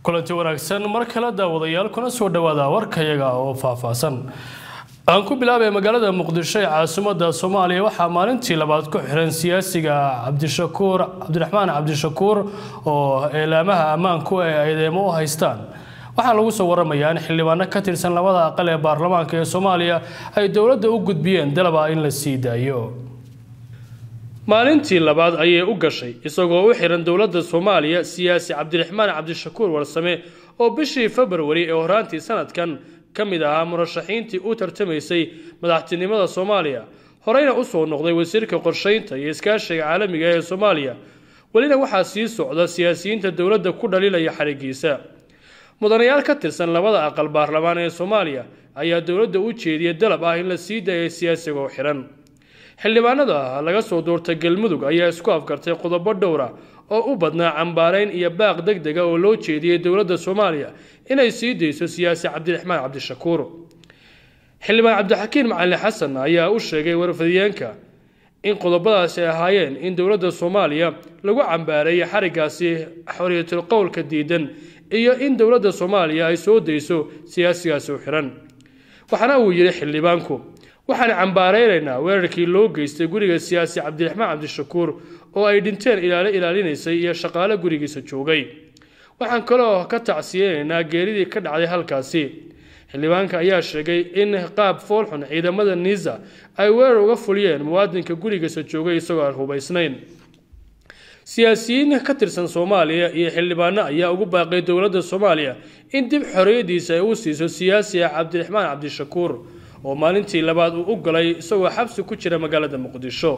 kulanti wanaagsan mar kale daawadayaal kuna soo dhawaada warkayaga oo faahfaahsan aan ku bilaabay magaalada Muqdisho ee caasimadda Soomaaliya waxa maalintii labaad ku xiran siyaasiga Cabdiraxmaan Cabdishakuur oo eelaamaha ammaanku ay eedeymo u haystaan waxa lagu soo waramayaa in xildhibaano ka tirsan labada aqal ee baarlamaanka ee Soomaaliya ay dawladda u gudbiyeen dalaba in la sii daayo maalintii labaad ayay u gashay isagoo u xiran dawladda Soomaaliya siyaasi Cabdiraxmaan Cabdishakuur warsame oo bishii February ee horaantii sanadkan kamid ahaa murashaxiintii u tartamaysay madaxtinimada Soomaaliya horeyna u soo noqday wasiirka qorsheynta iyo iskaashiga caalamiga ee Soomaaliya walina waxa sii socda siyaasiyiinta dawladda ku dhaliilaya xarigiisa mudanayaal ka tirsan labada aqal baarlamaan ee Soomaaliya ayaa dawladda u jeediyay dalab ah in la sii daayo siyaasiga oo xiran xildhibaanada laga soo doortay Galmudug ayaa isku afgartay qodobo dhowr ah oo u badnaa cambaareyn iyo baaq degdeg ah oo loo jeediyay dawladda Soomaaliya inay sii dayso siyaasi Cabdiraxmaan Cabdishakuur xildhibaan Cabdixakiin Macalin Xasan ayaa u sheegay warfadiyeenka in qodobadaas ay ahaayeen in dawladda Soomaaliya lagu cambaareeyay xarigaasi xoriyatul qowlka diidan iyo in dawladda Soomaaliya ay soo dayso siyaasigaas oo xiran waxana uu yiri xildhibaanku waxaan cambaareynaa weerarkii loo geystay guriga siyaasi Cabdiraxmaan Cabdishakuur oo ay dhinteen ilaalinaysay iyo shaqaale gurigiisa joogay waxaan kaloo ka tacsiyeynaa geeridii ka dhacday halkaasi xildhibaanka ayaa sheegay in qaab foolxun ciidamada Niza ay weerar uga fuliyeen muwaadinka gurigiisa joogay isagoo aan hubaysnayn siyaasiyiin ka tirsan Soomaaliya iyo xildhibaano ayaa ugu baaqay dawladda Soomaaliya in dib xorriyadiisa ay u siiso siyaasi Cabdiraxmaan Cabdishakuur oo maalintii labaad uu u galay isagoo xabsi ku jira magaalada Muqdisho